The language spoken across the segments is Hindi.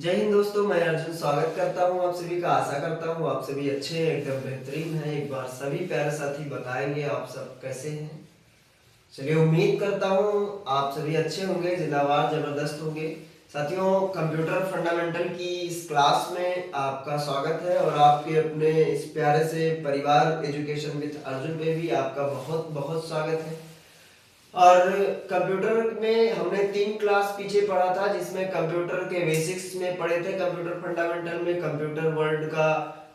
जय हिंद दोस्तों, मैं अर्जुन स्वागत करता हूं आप सभी का। आशा करता हूं आप सभी अच्छे हैं, एकदम बेहतरीन हैं। एक बार सभी प्यारे साथी बताएंगे आप सब कैसे हैं। चलिए, उम्मीद करता हूं आप सभी अच्छे होंगे, जिंदाबाद जबरदस्त होंगे। साथियों, कंप्यूटर फंडामेंटल की इस क्लास में आपका स्वागत है और आपके अपने इस प्यारे से परिवार एजुकेशन विद अर्जुन पे भी आपका बहुत बहुत स्वागत है। और कंप्यूटर में हमने 3 क्लास पीछे पढ़ा था, जिसमें कंप्यूटर के बेसिक्स में पढ़े थे। कंप्यूटर फंडामेंटल में कंप्यूटर वर्ड का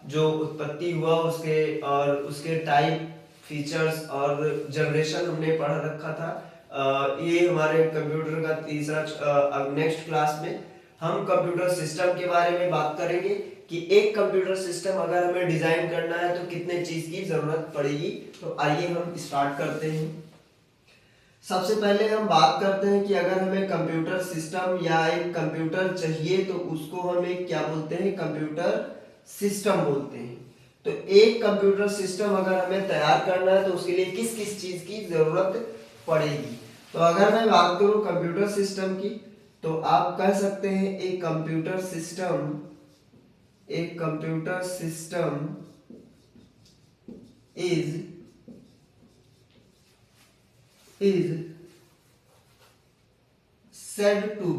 जो उत्पत्ति हुआ उसके और उसके टाइप, फीचर्स और जनरेशन हमने पढ़ रखा था। ये हमारे कंप्यूटर का तीसरा। अब नेक्स्ट क्लास में हम कंप्यूटर सिस्टम के बारे में बात करेंगे कि एक कंप्यूटर सिस्टम अगर हमें डिजाइन करना है तो कितने चीज की जरूरत पड़ेगी। तो आइए हम स्टार्ट करते हैं। सबसे पहले हम बात करते हैं कि अगर हमें कंप्यूटर सिस्टम या एक कंप्यूटर चाहिए तो उसको हम एक क्या बोलते हैं, कंप्यूटर सिस्टम बोलते हैं। तो एक कंप्यूटर सिस्टम अगर हमें तैयार करना है तो उसके लिए किस किस चीज की जरूरत पड़ेगी। तो अगर मैं बात करूं कंप्यूटर सिस्टम की, तो आप कह सकते हैं एक computer system is said to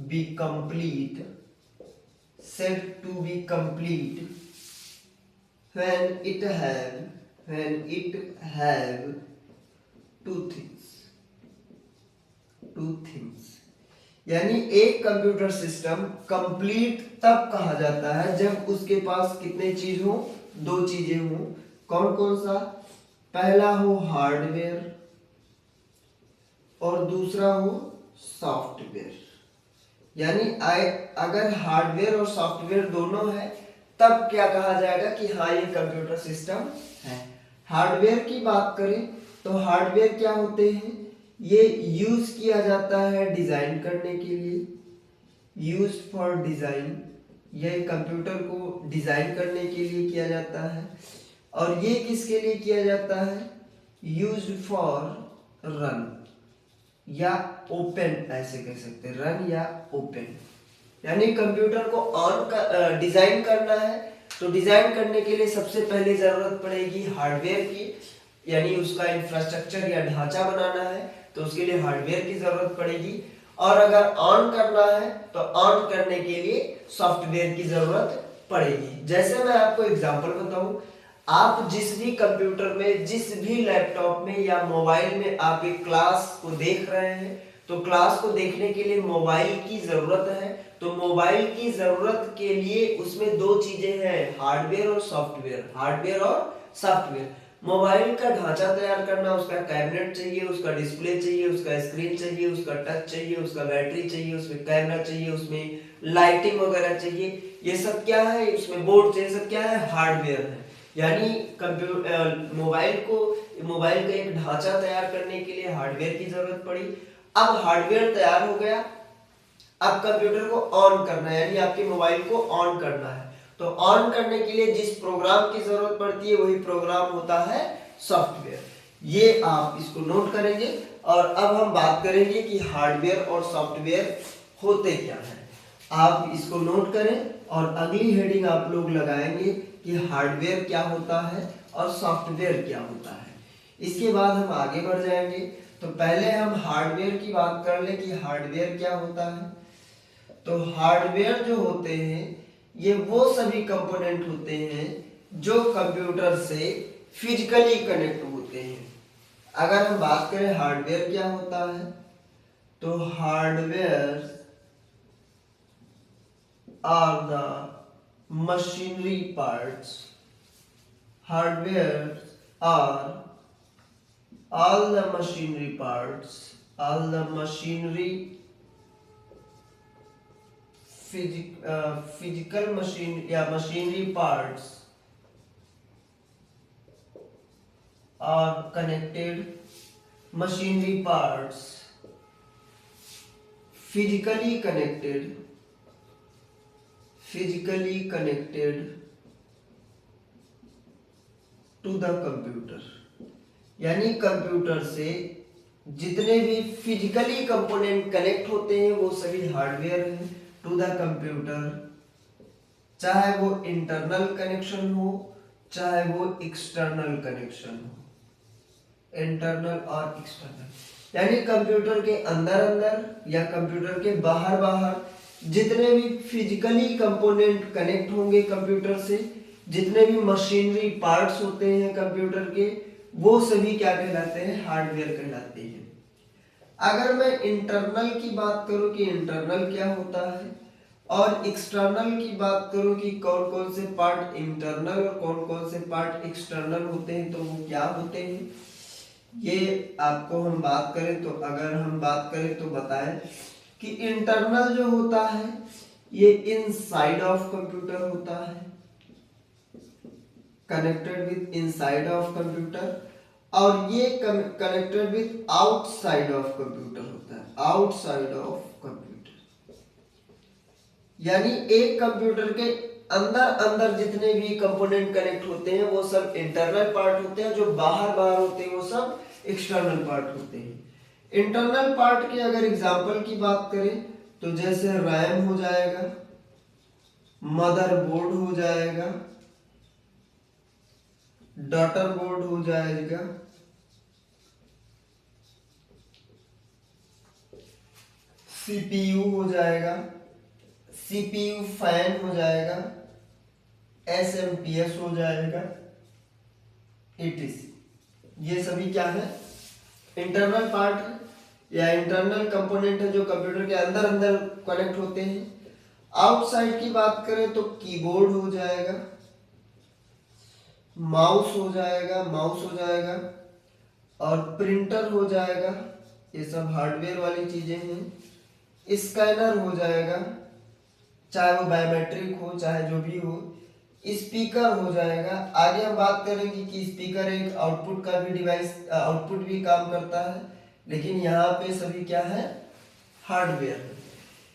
be complete when it have two things। यानी एक कंप्यूटर सिस्टम कंप्लीट तब कहा जाता है जब उसके पास कितने चीज हो, 2 चीजें हो। कौन कौन सा? पहला हो हार्डवेयर और दूसरा हो सॉफ्टवेयर। यानी अगर हार्डवेयर और सॉफ्टवेयर दोनों है तब क्या कहा जाएगा कि हाँ ये कंप्यूटर सिस्टम है। हार्डवेयर की बात करें तो हार्डवेयर क्या होते हैं, ये यूज किया जाता है डिजाइन करने के लिए, यूज फॉर डिजाइन। यह कंप्यूटर को डिजाइन करने के लिए किया जाता है। और ये किसके लिए किया जाता है? यूज फॉर रन या ओपन, ऐसे कह सकते हैं, रन या ओपन। यानी कंप्यूटर को डिजाइन करना है तो डिजाइन करने के लिए सबसे पहले जरूरत पड़ेगी हार्डवेयर की। यानी उसका इंफ्रास्ट्रक्चर या ढांचा बनाना है तो उसके लिए हार्डवेयर की जरूरत पड़ेगी। और अगर ऑन करना है तो ऑन करने के लिए सॉफ्टवेयर की जरूरत पड़ेगी। जैसे मैं आपको एग्जांपल बताऊं, आप जिस भी कंप्यूटर में, जिस भी लैपटॉप में या मोबाइल में आप एक क्लास को देख रहे हैं तो क्लास को देखने के लिए मोबाइल की जरूरत है। तो मोबाइल की जरूरत के लिए उसमें 2 चीजें हैं, हार्डवेयर और सॉफ्टवेयर। मोबाइल का ढांचा तैयार करना, उसका कैबिनेट चाहिए, उसका डिस्प्ले चाहिए, उसका स्क्रीन चाहिए, उसका टच चाहिए, उसका बैटरी चाहिए, उसमें कैमरा चाहिए, उसमें लाइटिंग वगैरह चाहिए। ये सब क्या है? उसमें बोर्ड चाहिए, सब क्या है? हार्डवेयर है। यानी कंप्यूटर मोबाइल का एक ढांचा तैयार करने के लिए हार्डवेयर की जरूरत पड़ी। अब हार्डवेयर तैयार हो गया, अब कंप्यूटर को ऑन करना है, यानी आपके मोबाइल को ऑन करना है। तो ऑन करने के लिए जिस प्रोग्राम की जरूरत पड़ती है वही प्रोग्राम होता है सॉफ्टवेयर। ये आप इसको नोट करेंगे। और अब हम बात करेंगे कि हार्डवेयर और सॉफ्टवेयर होते क्या हैं। आप इसको नोट करें और अगली हेडिंग आप लोग लगाएंगे कि हार्डवेयर क्या होता है और सॉफ्टवेयर क्या होता है। इसके बाद हम आगे बढ़ जाएंगे। तो पहले हम हार्डवेयर की बात कर लें कि हार्डवेयर क्या होता है। तो हार्डवेयर जो होते हैं ये वो सभी कंपोनेंट होते हैं जो कंप्यूटर से फिजिकली कनेक्ट होते हैं। अगर हम बात करें हार्डवेयर क्या होता है, तो hardware are the machinery parts. Hardware are all the machinery parts, all the machinery, physical machine या machinery parts are connected. Machinery parts physically connected to the computer. यानी कंप्यूटर से जितने भी फिजिकली कंपोनेंट कनेक्ट होते हैं वो सभी हार्डवेयर हैं टू द कंप्यूटर, चाहे वो इंटरनल कनेक्शन हो चाहे वो एक्सटर्नल कनेक्शन हो, इंटरनल और एक्सटर्नल। यानी कंप्यूटर के अंदर अंदर या कंप्यूटर के बाहर बाहर जितने भी फिजिकली कंपोनेंट कनेक्ट होंगे कंप्यूटर से, जितने भी मशीनरी पार्ट्स होते हैं कंप्यूटर के, वो सभी क्या कहलाते हैं? हार्डवेयर कहलाते हैं। अगर मैं इंटरनल की बात करूं कि इंटरनल क्या होता है और एक्सटर्नल की बात करूं कि कौन कौन से पार्ट इंटरनल और कौन कौन से पार्ट एक्सटर्नल होते हैं, तो वो क्या होते हैं, ये आपको हम बात करें तो अगर हम बात करें तो बताएं कि इंटरनल जो होता है ये इनसाइड ऑफ कंप्यूटर होता है, connected with inside of computer, और ये connected with outside of computer होता है, आउटसाइड ऑफ कंप्यूटर। यानी एक कंप्यूटर के अंदर अंदर जितने भी कंपोनेंट कनेक्ट होते हैं वो सब इंटरनल पार्ट होते हैं, जो बाहर बाहर होते हैं वो सब एक्सटर्नल पार्ट होते हैं। इंटरनल पार्ट के अगर एग्जांपल की बात करें तो जैसे रैम हो जाएगा, मदरबोर्ड हो जाएगा, डाटा बोर्ड हो जाएगा, सीपीयू हो जाएगा, सीपीयू फैन हो जाएगा, एसएमपीएस हो जाएगा, एटीसी। ये सभी क्या है? इंटरनल पार्ट है या इंटरनल कंपोनेंट है जो कंप्यूटर के अंदर अंदर कनेक्ट होते हैं। आउटसाइड की बात करें तो कीबोर्ड हो जाएगा, माउस हो जाएगा, और प्रिंटर हो जाएगा, ये सब हार्डवेयर वाली चीजें हैं। स्कैनर हो जाएगा, चाहे वो बायोमेट्रिक हो चाहे जो भी हो, स्पीकर हो जाएगा। आगे हम बात करेंगे कि स्पीकर एक आउटपुट का भी डिवाइस, आउटपुट भी काम करता है, लेकिन यहाँ पे सभी क्या है? हार्डवेयर।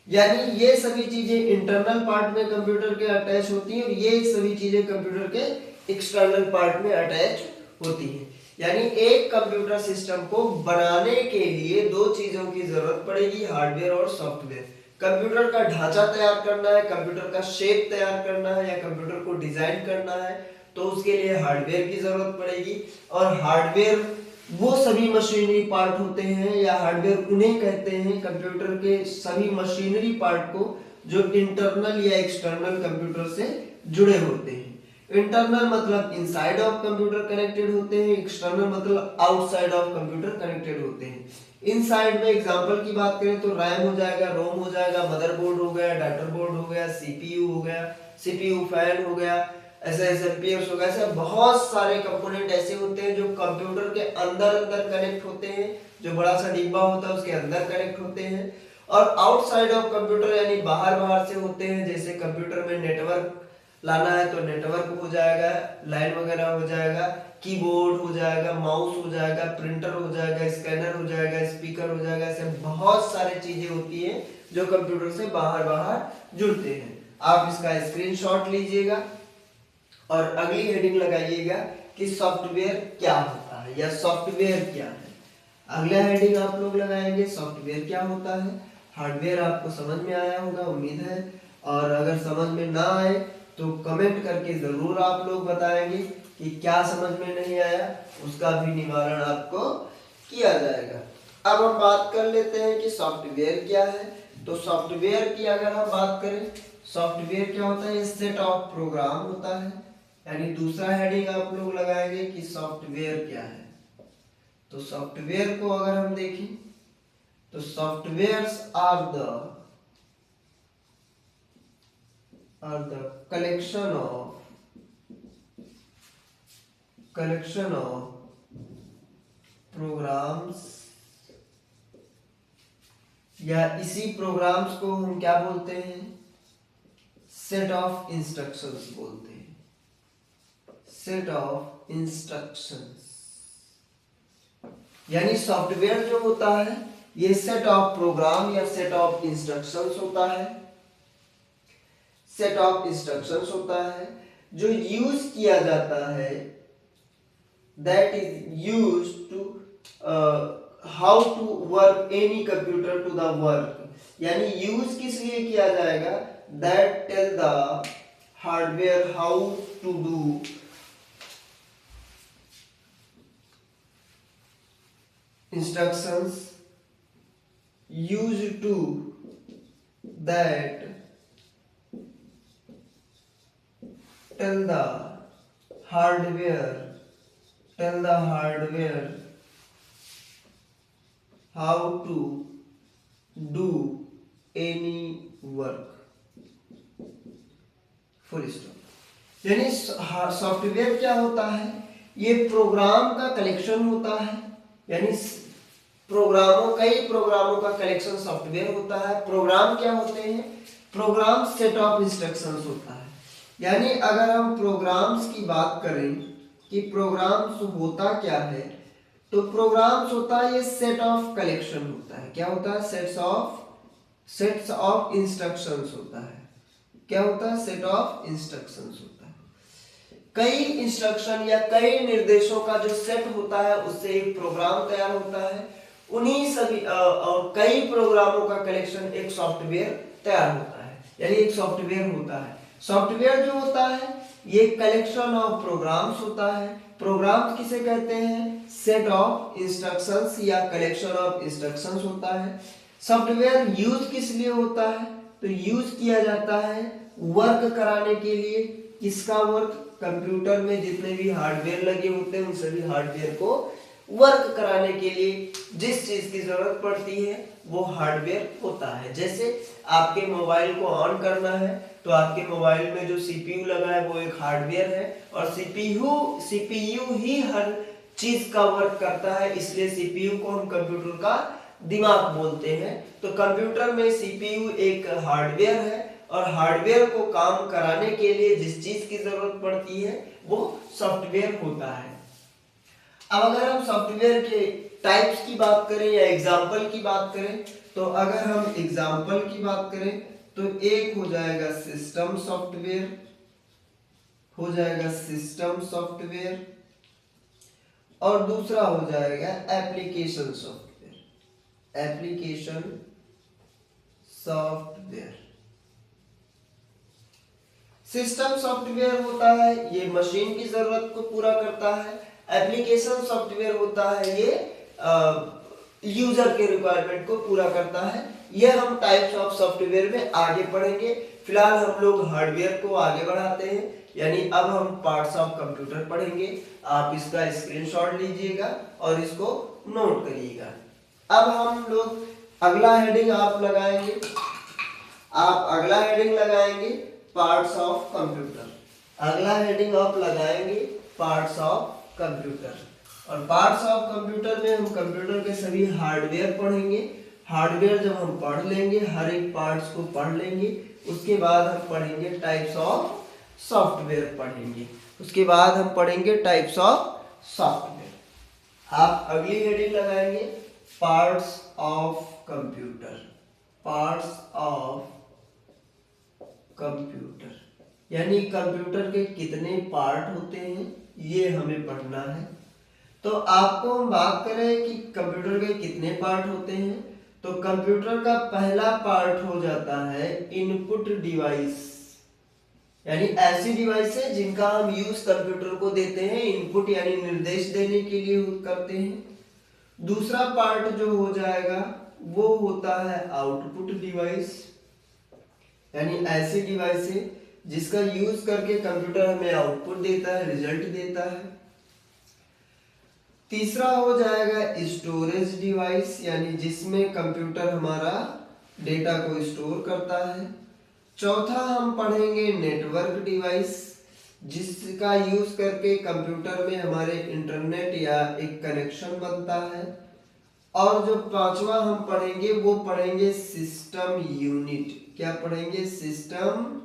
यानी ये सभी चीजें इंटरनल पार्ट में कंप्यूटर के अटैच होती हैं और ये सभी चीजें कंप्यूटर के एक्सटर्नल पार्ट में अटैच होती हैं। यानी एक कंप्यूटर सिस्टम को बनाने के लिए दो चीजों की जरूरत पड़ेगी, हार्डवेयर और सॉफ्टवेयर। कंप्यूटर का ढांचा तैयार करना है, कंप्यूटर का शेप तैयार करना है या कंप्यूटर को डिजाइन करना है तो उसके लिए हार्डवेयर की जरूरत पड़ेगी। और हार्डवेयर वो सभी मशीनरी पार्ट होते हैं या हार्डवेयर उन्हें कहते हैं कंप्यूटर के सभी मशीनरी पार्ट को जो इंटरनल या एक्सटर्नल कंप्यूटर से जुड़े होते हैं। इंटरनल मतलब इनसाइड ऑफ कंप्यूटर कनेक्टेड होते हैं, एक्सटर्नल मतलब आउटसाइड ऑफ कंप्यूटर कनेक्टेड होते हैं। इनसाइड में एग्जांपल की बात करें तो रैम हो जाएगा, रोम हो जाएगा, मदरबोर्ड हो गया, डाटा बोर्ड हो गया, सीपीयू हो गया, सीपीयू फैन हो गया, एसएमपीएस हो गया। ऐसे बहुत सारे कंपोनेंट ऐसे होते हैं जो कंप्यूटर के अंदर अंदर कनेक्ट होते हैं, जो बड़ा सा डिब्बा होता है उसके अंदर कनेक्ट होते हैं। और आउटसाइड ऑफ कंप्यूटर यानी बाहर बाहर से होते हैं, जैसे कंप्यूटर में नेटवर्क लाना है तो नेटवर्क हो जाएगा, लाइन वगैरह हो जाएगा, कीबोर्ड हो जाएगा, माउस हो जाएगा, प्रिंटर हो जाएगा, स्कैनर हो जाएगा, स्पीकर हो जाएगा। ऐसे बहुत सारी चीजें होती हैं जो कंप्यूटर से बाहर बाहर जुड़ते हैं। आप इसका स्क्रीनशॉट लीजिएगा और अगली हेडिंग लगाइएगा कि सॉफ्टवेयर क्या होता है या सॉफ्टवेयर क्या है। अगला हेडिंग आप लोग लगाएंगे सॉफ्टवेयर क्या होता है। हार्डवेयर आपको समझ में आया होगा उम्मीद है, और अगर समझ में ना आए तो कमेंट करके जरूर आप लोग बताएंगे कि क्या समझ में नहीं आया, उसका भी निवारण आपको किया जाएगा। अब हम बात कर लेते हैं कि सॉफ्टवेयर क्या है। तो सॉफ्टवेयर की अगर हम बात करें, सॉफ्टवेयर क्या होता है? सेट ऑफ प्रोग्राम होता है। यानी दूसरा हेडिंग आप लोग लगाएंगे कि सॉफ्टवेयर क्या है। तो सॉफ्टवेयर को अगर हम देखें तो softwares are the collection of programs, या इसी प्रोग्राम्स को हम क्या बोलते हैं? सेट ऑफ इंस्ट्रक्शंस बोलते हैं, सेट ऑफ इंस्ट्रक्शंस। यानी सॉफ्टवेयर जो होता है ये सेट ऑफ प्रोग्राम या सेट ऑफ इंस्ट्रक्शंस होता है, सेट ऑफ इंस्ट्रक्शंस होता है जो यूज किया जाता है, that is used to how to work any computer to the work, यानी यूज किस लिए किया जाएगा, that tell the hardware how to do instructions used to that tell the hardware how to do any work, full stop. यानी सॉफ्टवेयर क्या होता है, ये प्रोग्राम का कलेक्शन होता है, यानी कई प्रोग्रामों का कलेक्शन सॉफ्टवेयर होता है। प्रोग्राम क्या होते हैं, प्रोग्राम सेट ऑफ इंस्ट्रक्शंस होता है। यानी अगर हम प्रोग्राम्स की बात करें कि प्रोग्राम्स होता क्या है, तो प्रोग्राम्स होता है ये सेट ऑफ कलेक्शन होता है। क्या होता है, सेट्स ऑफ इंस्ट्रक्शंस होता है। क्या होता है, सेट ऑफ इंस्ट्रक्शंस होता है। कई इंस्ट्रक्शन या कई निर्देशों का जो सेट होता है उससे एक प्रोग्राम तैयार होता है। उन्हीं सभी और कई प्रोग्रामों का कलेक्शन एक सॉफ्टवेयर तैयार होता है, यानी एक सॉफ्टवेयर होता है। सॉफ्टवेयर जो होता है ये कलेक्शन ऑफ प्रोग्राम्स होता है। प्रोग्राम किसे कहते हैं, सेट ऑफ इंस्ट्रक्शंस या कलेक्शन ऑफ इंस्ट्रक्शंस होता है। सॉफ्टवेयर यूज किस लिए होता है, तो यूज किया जाता है वर्क कराने के लिए। किसका वर्क, कंप्यूटर में जितने भी हार्डवेयर लगे होते हैं उन सभी हार्डवेयर को वर्क कराने के लिए जिस चीज की जरूरत पड़ती है वो हार्डवेयर होता है। जैसे आपके मोबाइल को ऑन करना है तो आपके मोबाइल में जो सीपीयू लगा है वो एक हार्डवेयर है, और सीपीयू ही हर चीज का वर्क करता है, इसलिए सीपीयू को हम कंप्यूटर का दिमाग बोलते हैं। तो कंप्यूटर में सीपीयू एक हार्डवेयर है, और हार्डवेयर को काम कराने के लिए जिस चीज की जरूरत पड़ती है वो सॉफ्टवेयर होता है। अब अगर हम सॉफ्टवेयर के टाइप्स की बात करें या एग्जाम्पल की बात करें, तो अगर हम एग्जाम्पल की बात करें तो एक हो जाएगा सिस्टम सॉफ्टवेयर, और दूसरा हो जाएगा एप्लीकेशन सॉफ्टवेयर। सिस्टम सॉफ्टवेयर होता है ये मशीन की जरूरत को पूरा करता है। एप्लीकेशन सॉफ्टवेयर होता है ये यूजर के रिक्वायरमेंट को पूरा करता है। ये हम टाइप्स ऑफ सॉफ्टवेयर में आगे पढ़ेंगे। फिलहाल हम लोग हार्डवेयर को आगे बढ़ाते हैं, यानी अब हम पार्ट्स ऑफ कंप्यूटर पढ़ेंगे। आप इसका स्क्रीनशॉट लीजिएगा और इसको नोट करिएगा। अब हम लोग अगला हेडिंग आप अगला हेडिंग लगाएंगे पार्ट्स ऑफ कंप्यूटर। अगला हेडिंग आप लगाएंगे पार्ट्स ऑफ कंप्यूटर, और पार्ट्स ऑफ कंप्यूटर में हम कंप्यूटर के सभी हार्डवेयर पढ़ेंगे। हार्डवेयर जब हम पढ़ लेंगे, हर एक पार्ट्स को पढ़ लेंगे, उसके बाद हम पढ़ेंगे टाइप्स ऑफ सॉफ्टवेयर पढ़ेंगे। आप अगली हेडिंग लगाएंगे पार्ट्स ऑफ कंप्यूटर, यानी कंप्यूटर के कितने पार्ट होते हैं ये हमें पढ़ना है। तो आपको हम बात करें कि कंप्यूटर के कितने पार्ट होते हैं, तो कंप्यूटर का पहला पार्ट हो जाता है इनपुट डिवाइस, यानी ऐसी डिवाइस है जिनका हम यूज कंप्यूटर को देते हैं, इनपुट यानी निर्देश देने के लिए करते हैं। दूसरा पार्ट जो हो जाएगा वो होता है आउटपुट डिवाइस, यानी ऐसी डिवाइस है जिसका यूज करके कंप्यूटर हमें आउटपुट देता है, रिजल्ट देता है। तीसरा हो जाएगा स्टोरेज डिवाइस, यानी जिसमें कंप्यूटर हमारा डेटा को स्टोर करता है। चौथा हम पढ़ेंगे नेटवर्क डिवाइस, जिसका यूज करके कंप्यूटर में हमारे इंटरनेट या एक कनेक्शन बनता है। और जो पांचवा हम पढ़ेंगे वो पढ़ेंगे सिस्टम यूनिट। क्या पढ़ेंगे, सिस्टम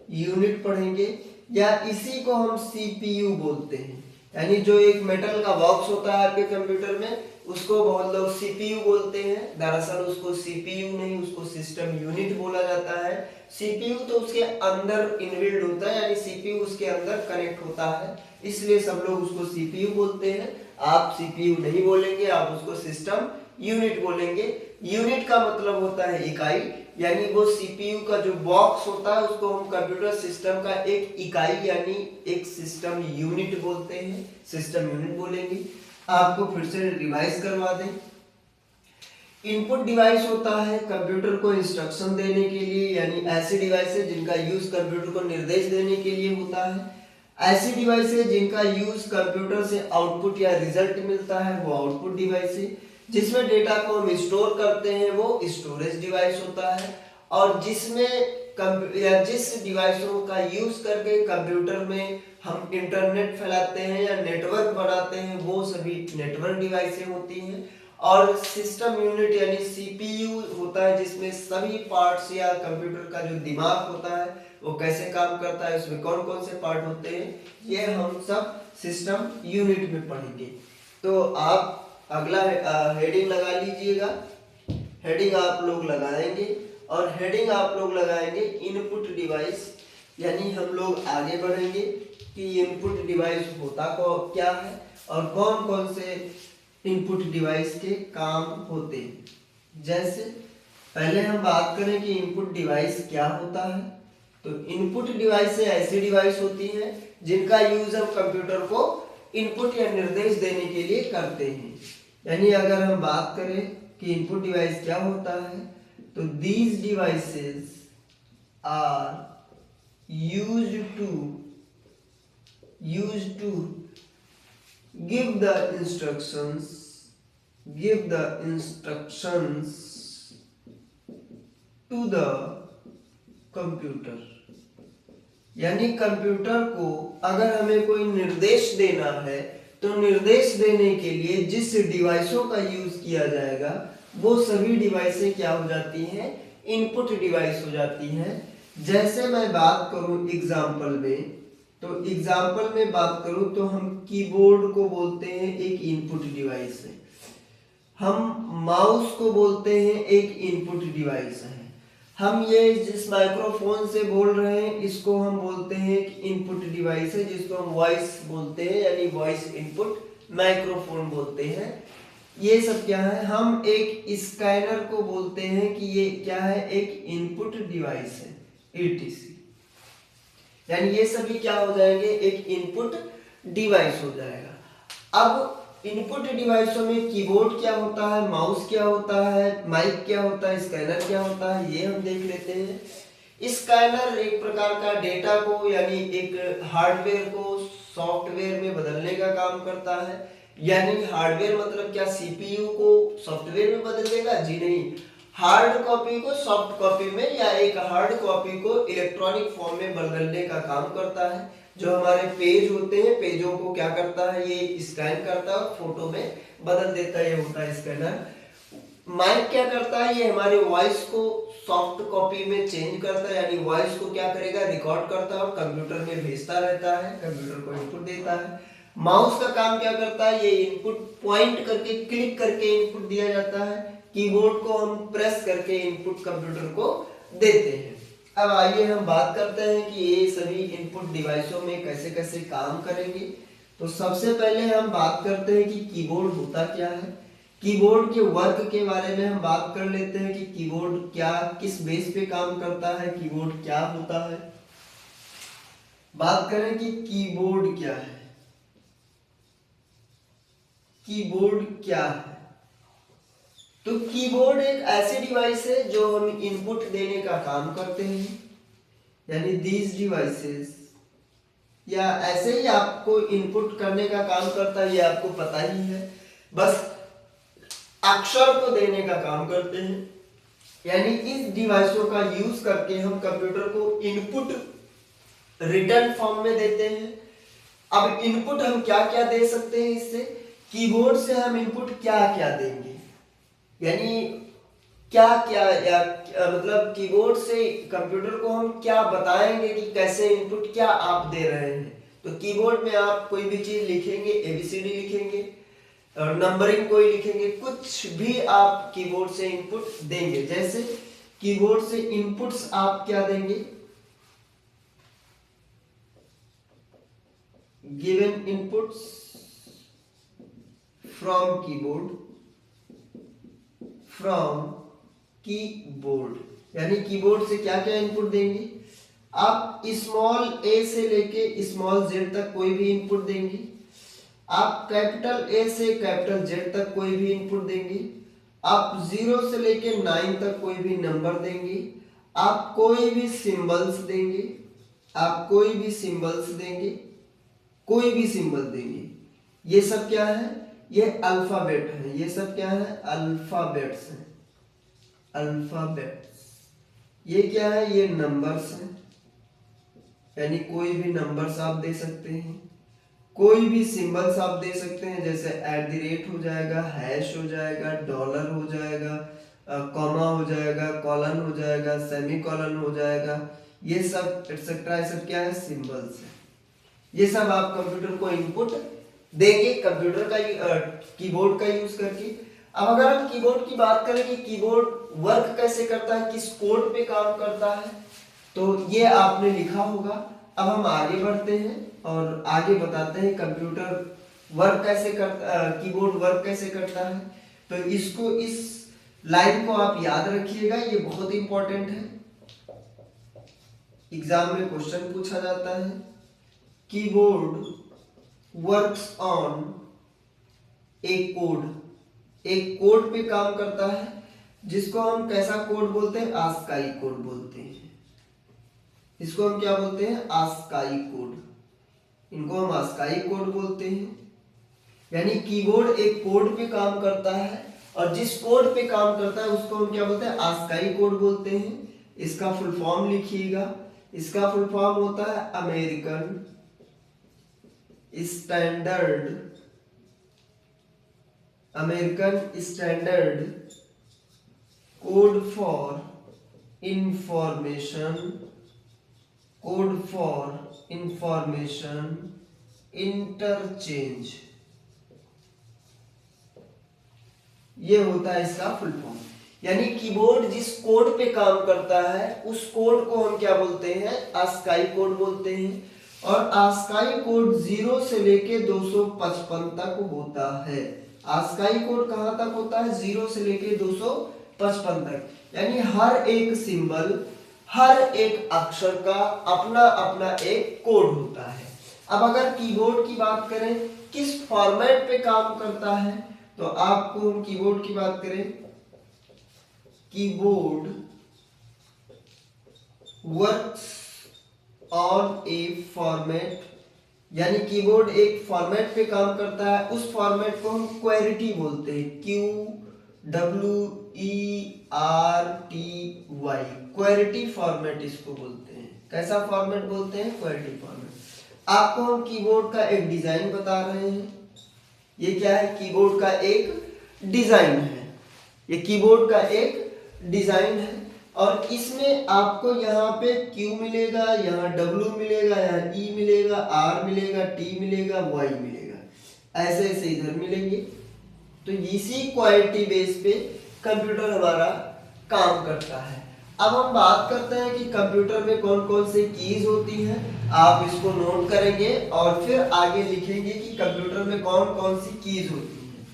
यूनिट पढ़ेंगे, या इसी को हम सीपीयू बोलते हैं। यानी जो एक मेटल का बॉक्स होता है आपके कंप्यूटर में, उसको बहुत लोग सीपीयू बोलते हैं। दरअसल उसको सीपीयू नहीं, उसको सिस्टम यूनिट बोला जाता है। सीपीयू तो उसके अंदर इनबिल्ड होता है, यानी सीपीयू उसके अंदर कनेक्ट होता है, इसलिए सब लोग उसको सीपीयू बोलते हैं। आप सीपीयू नहीं बोलेंगे, आप उसको सिस्टम यूनिट बोलेंगे। यूनिट का मतलब होता है इकाई, यानी वो सीपीयू का जो बॉक्स होता है उसको हम कंप्यूटर सिस्टम का एक इकाई यानी एक सिस्टम यूनिट बोलते हैं, सिस्टम यूनिट बोलेंगे। आपको फिर से रिवाइज करवा दें। इनपुट डिवाइस होता है कंप्यूटर को इंस्ट्रक्शन देने के लिए, यानी ऐसी डिवाइस है जिनका यूज कंप्यूटर को निर्देश देने के लिए होता है। ऐसी डिवाइस है जिनका यूज कंप्यूटर से आउटपुट या रिजल्ट मिलता है, वो आउटपुट डिवाइस है। जिसमें डेटा को हम स्टोर करते हैं वो स्टोरेज डिवाइस होता है। और जिसमें या जिस डिवाइसों का यूज करके कंप्यूटर में हम इंटरनेट फैलाते हैं या नेटवर्क बनाते हैं वो सभी नेटवर्क डिवाइसें होती हैं। और सिस्टम यूनिट यानी सीपीयू होता है जिसमें सभी पार्ट्स या कंप्यूटर का जो दिमाग होता है वो कैसे काम करता है, उसमें कौन कौन से पार्ट होते हैं, ये हम सब सिस्टम यूनिट में पढ़ेंगे। तो आप अगला हेडिंग लगा लीजिएगा। हेडिंग आप लोग लगाएंगे और हेडिंग आप लोग लगाएंगे इनपुट डिवाइस, यानी हम लोग आगे बढ़ेंगे कि इनपुट डिवाइस होता को क्या है और कौन कौन से इनपुट डिवाइस के काम होते हैं। जैसे पहले हम बात करें कि इनपुट डिवाइस क्या होता है, तो इनपुट डिवाइस ऐसी डिवाइस होती हैं जिनका यूज हम कंप्यूटर को इनपुट या निर्देश देने के लिए करते हैं। यानी अगर हम बात करें कि इनपुट डिवाइस क्या होता है, तो these devices are used to give the instructions to the computer। यानी कंप्यूटर को अगर हमें कोई निर्देश देना है तो निर्देश देने के लिए जिस डिवाइसों का यूज किया जाएगा वो सभी डिवाइसें क्या हो जाती हैं, इनपुट डिवाइस हो जाती हैं। जैसे मैं बात करूं एग्जाम्पल में, तो एग्जाम्पल में बात करूं तो हम कीबोर्ड को बोलते हैं एक इनपुट डिवाइस है, हम माउस को बोलते हैं एक इनपुट डिवाइस है, हम ये जिस माइक्रोफोन से बोल रहे हैं इसको हम बोलते हैं एक इनपुट डिवाइस है जिसको हम वॉइस बोलते हैं, यानी वॉइस इनपुट माइक्रोफोन बोलते हैं। ये सब क्या है, हम एक स्कैनर को बोलते हैं कि ये क्या है, एक इनपुट डिवाइस है, ईटीसी। यानी ये सभी क्या हो जाएंगे, एक इनपुट डिवाइस हो जाएगा। अब इनपुट डिवाइसों में कीबोर्ड क्या होता है, माउस क्या होता है, माइक क्या होता है, स्कैनर क्या होता है, ये हम देख लेते हैं। स्कैनर एक प्रकार का डेटा को यानी एक हार्डवेयर को सॉफ्टवेयर में बदलने का काम करता है। यानी हार्डवेयर मतलब क्या, सीपीयू को सॉफ्टवेयर में बदल देगा? जी नहीं, हार्ड कॉपी को सॉफ्ट कॉपी में या एक हार्ड कॉपी को इलेक्ट्रॉनिक फॉर्म में बदलने का काम करता है। जो हमारे पेज होते हैं, पेजों को क्या करता है, ये स्कैन करता है और फोटो में बदल देता है, ये होता है स्कैनर। माइक क्या करता है, ये हमारे वॉइस को सॉफ्ट कॉपी में चेंज करता है, यानी वॉइस को क्या करेगा, रिकॉर्ड करता है और कंप्यूटर में भेजता रहता है, कंप्यूटर को इनपुट देता है। माउस का काम क्या करता है, ये इनपुट पॉइंट करके क्लिक करके इनपुट दिया जाता है, कीबोर्ड को हम प्रेस करके इनपुट कंप्यूटर को देते हैं। अब आइए हम बात करते हैं कि ये सभी इनपुट डिवाइसों में कैसे कैसे काम करेंगे। तो सबसे पहले हम बात करते हैं कि कीबोर्ड होता क्या है। कीबोर्ड के वर्क के बारे में हम बात कर लेते हैं कि कीबोर्ड क्या, किस बेस पे काम करता है, कीबोर्ड क्या होता है। बात करें कि कीबोर्ड क्या है, कीबोर्ड क्या है, तो कीबोर्ड एक ऐसी डिवाइस है जो हम इनपुट देने का काम करते हैं, यानी दीज डिवाइसेस, या ऐसे ही आपको इनपुट करने का काम करता है, ये आपको पता ही है, बस अक्षर को देने का काम करते हैं। यानी इस डिवाइसों का यूज करके हम कंप्यूटर को इनपुट रिटर्न फॉर्म में देते हैं। अब इनपुट हम क्या क्या दे सकते हैं इससे, कीबोर्ड से हम इनपुट क्या क्या देंगे, यानी क्या क्या, या मतलब कीबोर्ड से कंप्यूटर को हम क्या बताएंगे कि कैसे इनपुट क्या आप दे रहे हैं। तो तो कीबोर्ड में आप कोई भी चीज लिखेंगे, एबीसीडी लिखेंगे और नंबरिंग कोई लिखेंगे, कुछ भी आप कीबोर्ड से इनपुट देंगे। जैसे कीबोर्ड से इनपुट्स आप क्या देंगे, गिवन इनपुट्स फ्रॉम कीबोर्ड, यानी कीबोर्ड से क्या क्या इनपुट देंगे। आप स्मॉल ए से लेके स्मॉल जेड तक कोई भी इनपुट देंगे, आप कैपिटल ए से कैपिटल जेड तक कोई भी इनपुट देंगे, आप 0 से लेके 9 तक कोई भी नंबर देंगे, आप कोई भी सिंबल्स देंगे, कोई भी सिंबल देंगे। ये सब क्या है, ये अल्फाबेट है, ये सब क्या है, अल्फाबेट्स हैं, अल्फाबेट्स। ये क्या है, ये नंबर्स हैं, यानी कोई भी नंबर्स आप दे सकते हैं, कोई भी सिंबल्स आप दे सकते हैं, जैसे @ हो जाएगा, हैश हो जाएगा, डॉलर हो जाएगा, कॉमा हो जाएगा, कॉलन हो जाएगा, सेमीकॉलन हो जाएगा, ये सब एटसेट्रा, ये सब क्या है, सिंबल्स है। ये सब आप कंप्यूटर को इनपुट देंगे कंप्यूटर का कीबोर्ड का यूज करके। अब अगर हम कीबोर्ड की बात करें कि कीबोर्ड वर्क कैसे करता है, किस कोड पे काम करता है, तो ये आपने लिखा होगा। अब हम आगे बढ़ते हैं और आगे बताते हैं कंप्यूटर वर्क कैसे करता, कीबोर्ड वर्क कैसे करता है। तो इसको, इस लाइन को आप याद रखिएगा, ये बहुत इंपॉर्टेंट है, एग्जाम में क्वेश्चन पूछा जाता है। Keyboard works on A code, एक कोड पे काम करता है, जिसको हम कैसा कोड बोलते हैं, आस्काई कोड बोलते हैं। इसको हम क्या बोलते हैं, आस्काई कोड, इनको हम आस्काई कोड बोलते हैं। यानी कीबोर्ड एक कोड पे काम करता है और जिस कोड पे काम करता है उसको हम क्या बोलते हैं, आस्काई कोड बोलते हैं। इसका फुल फॉर्म लिखिएगा, इसका फुल फॉर्म होता है American standard code for information interchange, ये होता है इसका फुल फॉर्म। यानी कीबोर्ड जिस कोड पे काम करता है उस कोड को हम क्या बोलते हैं, आस्काई कोड बोलते हैं। और आस्काई कोड 0 से लेके 255 तक होता है। आस्काई कोड कहां तक होता है, 0 से लेके 255 तक। यानी हर एक सिंबल, हर एक अक्षर का अपना अपना एक कोड होता है। अब अगर कीबोर्ड की बात करें किस फॉर्मेट पे काम करता है, तो आपको हम कीबोर्ड की बात करें, keyboard works on A format, यानी कीबोर्ड एक फॉर्मेट पे काम करता है, उस फॉर्मेट को हम क्वेरिटी बोलते हैं, QWERTY, क्वेरिटी फॉर्मेट इसको बोलते हैं। कैसा फॉर्मेट बोलते हैं, क्वेरिटी फॉर्मेट। आपको हम कीबोर्ड का एक डिजाइन बता रहे हैं, ये क्या है, कीबोर्ड का एक डिजाइन है, ये कीबोर्ड का एक डिजाइन है। और इसमें आपको यहाँ पे Q मिलेगा, यहाँ W मिलेगा, यहाँ E मिलेगा, R मिलेगा, T मिलेगा, Y मिलेगा, ऐसे ऐसे इधर मिलेंगे। तो इसी क्वालिटी बेस पे कंप्यूटर हमारा काम करता है। अब हम बात करते हैं कि कंप्यूटर में कौन कौन से कीज होती हैं। आप इसको नोट करेंगे और फिर आगे लिखेंगे कि कंप्यूटर में कौन कौन सी कीज होती हैं।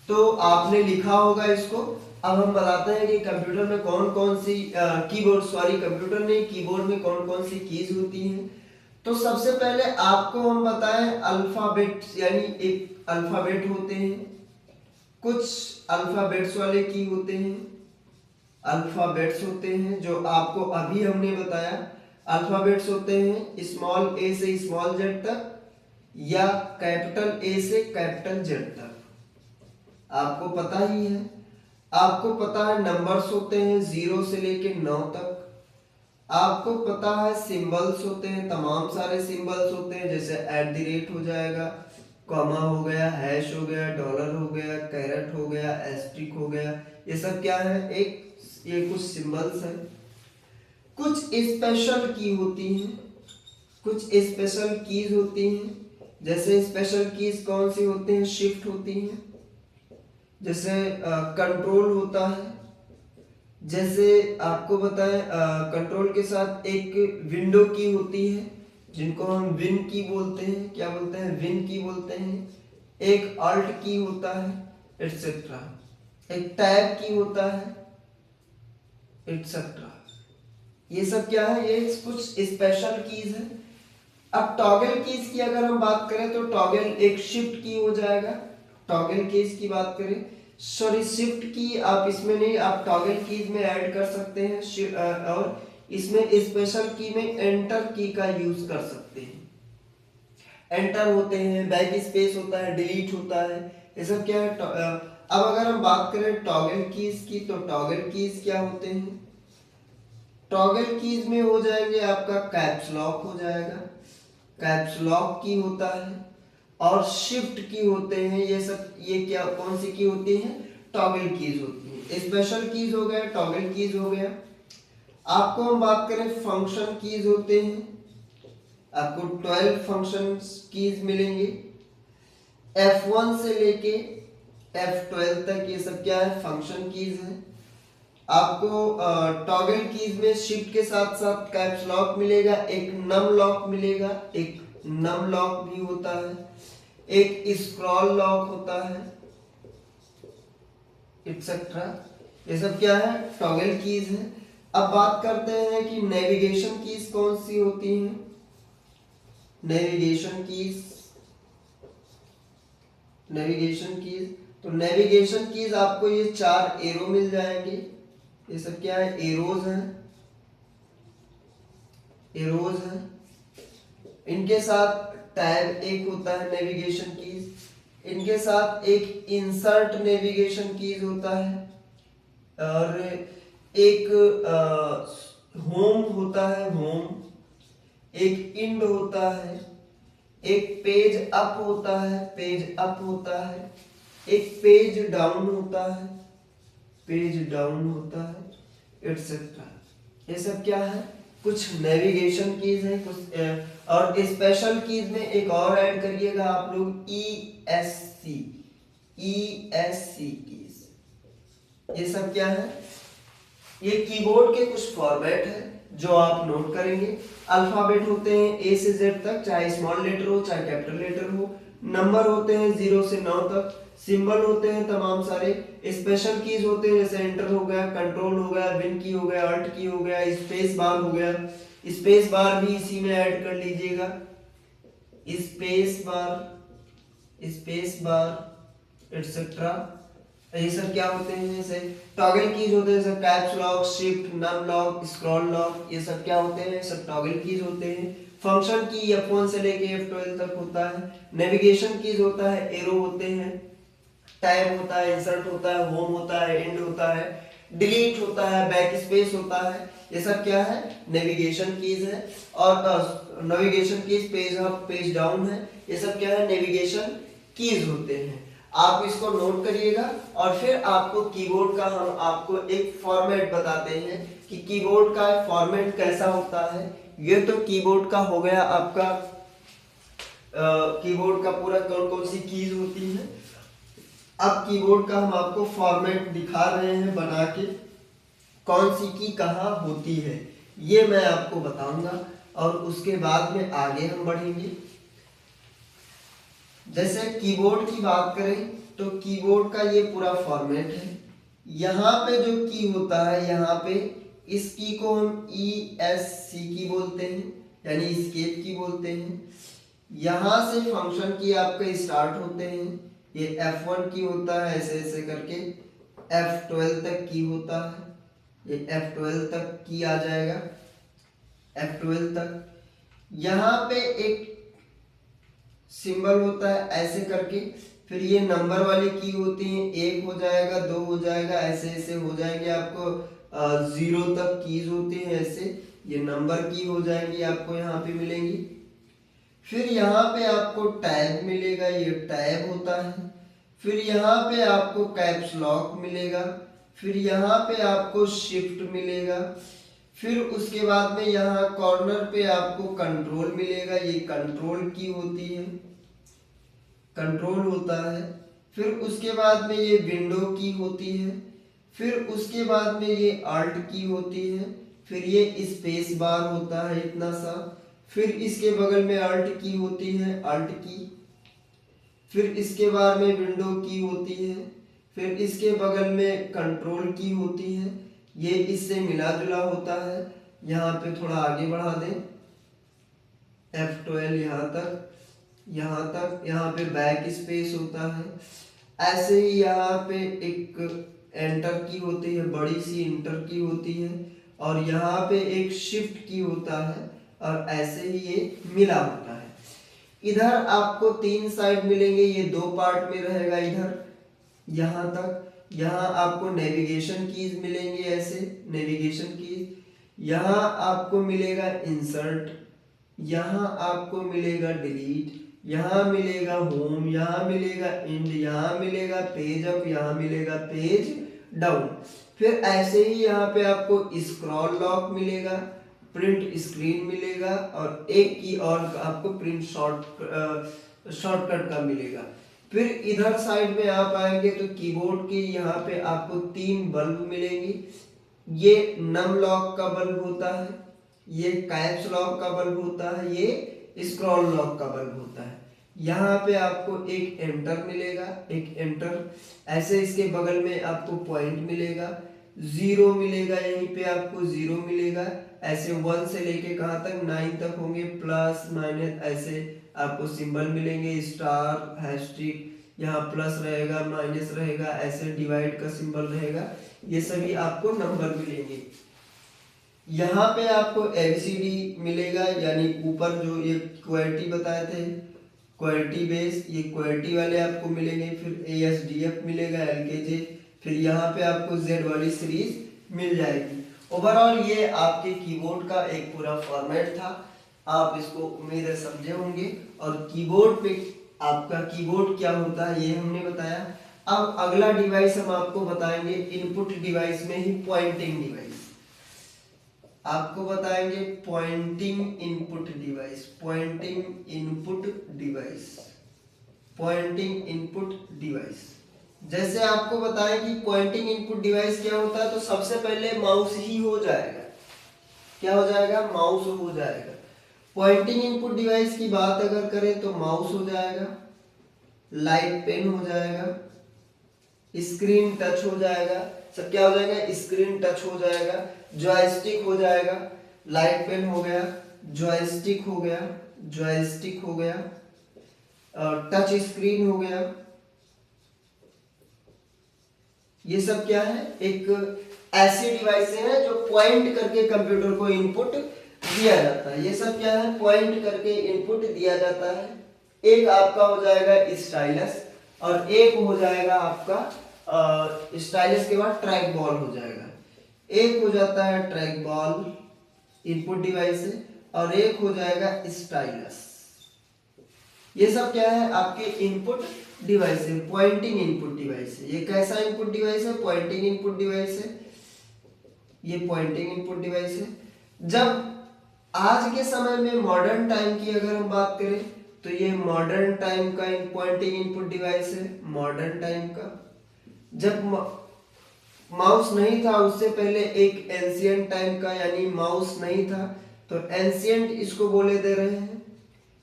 तो आपने लिखा होगा इसको। अब हम बताते हैं कि कंप्यूटर में कौन कौन सी कंप्यूटर नहीं, कीबोर्ड में कौन कौन सी कीज होती हैं। तो सबसे पहले आपको हम बताएं अल्फाबेट, यानी एक अल्फाबेट होते हैं, कुछ अल्फाबेट्स वाले की होते हैं, अल्फाबेट्स होते हैं जो आपको अभी हमने बताया। अल्फाबेट्स होते हैं स्मॉल ए से स्मॉल जेड तक या कैपिटल ए से कैपिटल जेड तक, आपको पता ही है। आपको पता है नंबर्स होते हैं 0 से लेके 9 तक। आपको पता है सिंबल्स होते हैं, तमाम सारे सिंबल्स होते हैं, जैसे @ हो जाएगा, कॉमा हो गया, हैश हो गया, डॉलर हो गया, कैरेट हो गया, एस्ट्रिक हो गया, ये सब क्या है, ये कुछ सिंबल्स हैं। कुछ स्पेशल की होती हैं, कुछ स्पेशल कीज होती हैं। जैसे स्पेशल कीज कौन सी होती हैं? शिफ्ट होती हैं, जैसे कंट्रोल होता है। जैसे आपको बताएं, कंट्रोल के साथ एक विंडो की होती है जिनको हम विन की बोलते हैं। क्या बोलते हैं? विन की बोलते हैं। एक अल्ट की होता है, एटसेट्रा। एक टैब की होता है, एटसेट्रा। ये सब क्या है? ये कुछ स्पेशल कीज है। अब टॉगल कीज की अगर हम बात करें तो टॉगल एक शिफ्ट की हो जाएगा। टॉगल कीज की बात करें, सॉरी शिफ्ट की आप इसमें नहीं, आप टॉगल कीज में ऐड कर सकते हैं। और इसमें स्पेशल की में एंटर की का यूज कर सकते हैं। एंटर होते हैं, बैक स्पेस होता है, डिलीट होता है, ये सब क्या है? अब अगर हम बात करें टॉगल कीज की तो टॉगल कीज क्या होते हैं? टॉगल कीज में हो जाएंगे आपका कैप्स लॉक हो जाएगा, कैप्स लॉक की होता है, और शिफ्ट की होते हैं। ये सब ये क्या कौन सी की होती है? टॉगल कीज होती है। स्पेशल कीज हो गया, टॉगल कीज हो गया। आपको हम बात करें फंक्शन कीज होते हैं, आपको 12 फंक्शन कीज मिलेंगे। F1 से लेके F12 तक ये सब क्या है? फंक्शन कीज है। आपको टॉगल कीज में शिफ्ट के साथ साथ कैप्स लॉक मिलेगा, एक नम लॉक मिलेगा, एक नम लॉक भी होता है, एक स्क्रॉल लॉक होता है, एक्सेट्रा। ये सब क्या है? टॉगल कीज है। अब बात करते हैं कि नेविगेशन कीज कौन सी होती हैं। नेविगेशन कीज, नेविगेशन कीज तो नेविगेशन कीज आपको ये 4 एरो मिल जाएंगे। ये सब क्या है? एरोज हैं, एरोज हैं। इनके साथ टैब एक होता है नेविगेशन कीज, इनके साथ एक इंसर्ट नेविगेशन कीज होता है, और एक होम होता है, होम, एक इंड होता है, एक पेज अप होता है, पेज अप होता है, एक पेज डाउन होता है, पेज डाउन होता है, एटसेट्रा। ये सब क्या है? कुछ नेविगेशन कीज है, कुछ और स्पेशल कीज में एक और ऐड करिएगा आप लोग, ESC, ESC कीज। ये सब क्या है? ये कीबोर्ड के कुछ फॉर्मेट है जो आप नोट करेंगे। अल्फाबेट होते हैं A से Z तक, चाहे स्मॉल लेटर हो चाहे कैपिटल लेटर हो। नंबर होते हैं 0 से 9 तक। सिंबल होते हैं तमाम सारे। स्पेशल कीज होते हैं जैसे एंटर हो गया, कंट्रोल हो गया, विन की हो गया, अल्ट की हो गया, स्पेस बार हो गया। स्पेस बार भी इसी में ऐड कर लीजिएगा, space bar, space bar, etcetera. ये सब क्या होते हैं? जैसे टॉगल कीज होते हैं, जैसे caps lock, shift, num lock, scroll lock, ये सब क्या होते हैं? सब टॉगल कीज होते हैं। फंक्शन की F1 से लेके F12 तक होता है। नेविगेशन कीज होता है, एरो होते हैं, टैब होता है, इंसर्ट होता है, होम होता है, एंड होता है, डिलीट होता है, बैक स्पेस होता है। ये सब क्या है? नेविगेशन कीज है। और navigation keys page up, page down है। ये सब क्या है? नेविगेशन कीज होते हैं। आप इसको नोट करिएगा, और फिर आपको कीबोर्ड का हम आपको एक फॉर्मेट बताते हैं कि कीबोर्ड का फॉर्मेट कैसा होता है। ये तो कीबोर्ड का हो गया आपका, कीबोर्ड का पूरा कौन कौन सी कीज होती है। अब कीबोर्ड का हम आपको फॉर्मेट दिखा रहे हैं बना के, कौन सी की कहाँ होती है ये मैं आपको बताऊंगा, और उसके बाद में आगे हम बढ़ेंगे। जैसे कीबोर्ड की बात करें तो कीबोर्ड का ये पूरा फॉर्मेट है। यहाँ पे जो की होता है, यहाँ पे इस की को हम ESC की बोलते हैं, यानी एस्केप की बोलते हैं। यहाँ से फंक्शन की आपके स्टार्ट होते हैं, ये F1 की होता है, ऐसे ऐसे करके F12 तक की होता है, ये F12 तक की आ जाएगा, F12 तक। यहाँ पे एक सिंबल होता है ऐसे करके, फिर ये नंबर वाली की होती है, 1 हो जाएगा, 2 हो जाएगा, ऐसे ऐसे हो जाएंगे। आपको 0 तक कीज होती है, ऐसे ये नंबर की हो जाएंगी, आपको यहाँ पे मिलेंगी। फिर यहाँ पे आपको टैब मिलेगा, ये टैब होता है। फिर यहाँ पे आपको कैप्स लॉक मिलेगा, फिर यहाँ पे आपको शिफ्ट मिलेगा, फिर उसके बाद में यहाँ कॉर्नर पे आपको कंट्रोल मिलेगा, ये कंट्रोल की होती है, कंट्रोल होता है। फिर उसके बाद में ये विंडो की होती है। फिर उसके बाद में ये आल्ट की होती है। फिर ये स्पेस बार होता है इतना सा। फिर इसके बगल में आल्ट की होती है, आल्ट की। फिर इसके बाद में विंडो की होती है। फिर इसके बगल में कंट्रोल की होती है, ये इससे मिला जुला होता है। यहाँ पे थोड़ा आगे बढ़ा दें, F12 यहाँ तक, यहाँ तक। यहाँ पे बैक स्पेस होता है। ऐसे ही यहाँ पे एक एंटर की होती है, बड़ी सी इंटर की होती है। और यहाँ पे एक शिफ्ट की होता है। और ऐसे ही ये मिला होता है। इधर आपको 3 साइड मिलेंगे, ये 2 पार्ट में रहेगा। इधर यहाँ तक, यहाँ आपको नेविगेशन कीज मिलेंगे, ऐसे नेविगेशन कीज। यहाँ आपको मिलेगा इंसर्ट, यहाँ आपको मिलेगा डिलीट, यहाँ मिलेगा होम, यहाँ मिलेगा इंड, यहाँ मिलेगा पेज अप, यहाँ मिलेगा पेज डाउन। फिर ऐसे ही यहाँ पे आपको स्क्रॉल लॉक मिलेगा, प्रिंट स्क्रीन मिलेगा, और एक की और आपको प्रिंट शॉर्टकट का मिलेगा। फिर इधर साइड में आप आएंगे तो कीबोर्ड के यहाँ पे आपको 3 बल्ब मिलेंगे। ये नम लॉक का बल्ब होता है, ये कैप्स लॉक का बल्ब होता है, ये स्क्रॉल लॉक का बल्ब होता है। यहाँ पे आपको एक एंटर मिलेगा, एक एंटर। ऐसे इसके बगल में आपको पॉइंट मिलेगा, 0 मिलेगा, यहीं पे आपको 0 मिलेगा। ऐसे 1 से लेके कहाँ तक, 9 तक होंगे, प्लस माइनस ऐसे आपको सिंबल मिलेंगे, स्टार, हैशटैग, यहाँ प्लस रहेगा, माइनस रहेगा, ऐसे डिवाइड का सिंबल रहेगा। ये सभी आपको नंबर मिलेंगे। यहाँ पे आपको एबीसीडी मिलेगा, यानी ऊपर जो ये क्वालिटी बताए थे, क्वालिटी बेस, ये क्वालिटी वाले आपको मिलेंगे। फिर ASDF मिलेगा, LKJ। फिर यहाँ पे आपको Z वाली सीरीज मिल जाएगी। ओवरऑल ये आपके कीबोर्ड का एक पूरा फॉर्मेट था। आप इसको उम्मीद है समझे होंगे। और कीबोर्ड पे आपका कीबोर्ड क्या होता है ये हमने बताया। अब अगला डिवाइस हम आपको बताएंगे इनपुट डिवाइस में ही पॉइंटिंग डिवाइस। आपको बताएंगे pointing input device, pointing input device, pointing input device. जैसे आपको बताएं कि पॉइंटिंग इनपुट डिवाइस क्या होता है, तो सबसे पहले माउस ही हो जाएगा। क्या हो जाएगा, माउस हो जाएगा। पॉइंटिंग इनपुट डिवाइस की बात अगर करें तो माउस हो जाएगा, लाइट पेन हो जाएगा, स्क्रीन टच हो जाएगा। सब क्या हो जाएगा, स्क्रीन टच हो जाएगा, जॉयस्टिक हो जाएगा, लाइट पेन हो गया, जॉयस्टिक हो गया, जॉयस्टिक हो गया, टच स्क्रीन हो गया। ये सब क्या है, एक ऐसी डिवाइस है जो पॉइंट करके कंप्यूटर को इनपुट दिया जाता है। ये सब क्या है, पॉइंट करके इनपुट दिया जाता है। एक आपका हो जाएगा स्टाइलस, और एक हो जाएगा आपका स्टाइलस के बाद ट्रैक बॉल हो जाएगा। एक हो जाता है ट्रैक बॉल इनपुट डिवाइस है, और एक हो जाएगा स्टाइलस। ये सब क्या है, आपके इनपुट डिवाइस है, पॉइंटिंग इनपुट डिवाइस है। ये कैसा इनपुट डिवाइस है, पॉइंटिंग इनपुट डिवाइस है। ये पॉइंटिंग इनपुट डिवाइस है। जब आज के समय में मॉडर्न टाइम की अगर हम बात करें तो ये मॉडर्न टाइम का पॉइंटिंग इनपुट डिवाइस है, मॉडर्न टाइम का। जब माउस नहीं था उससे पहले एक एंशिएंट टाइम का, यानी माउस नहीं था तो एंशिएंट इसको बोले दे रहे हैं।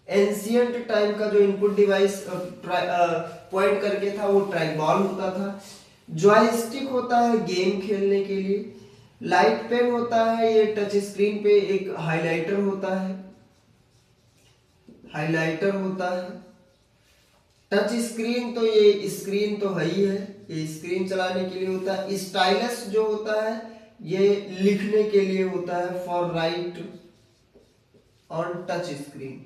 एंशिएंट टाइम का जो इनपुट डिवाइस पॉइंट करके था वो ट्रैक बॉल होता था। जॉयस्टिक होता है गेम खेलने के लिए। लाइट पेन होता है, ये टच स्क्रीन पे एक हाइलाइटर होता है, हाइलाइटर होता है। टच स्क्रीन तो ये स्क्रीन तो है ही है, ये स्क्रीन चलाने के लिए होता है। स्टाइलस जो होता है ये लिखने के लिए होता है, for right on touch screen.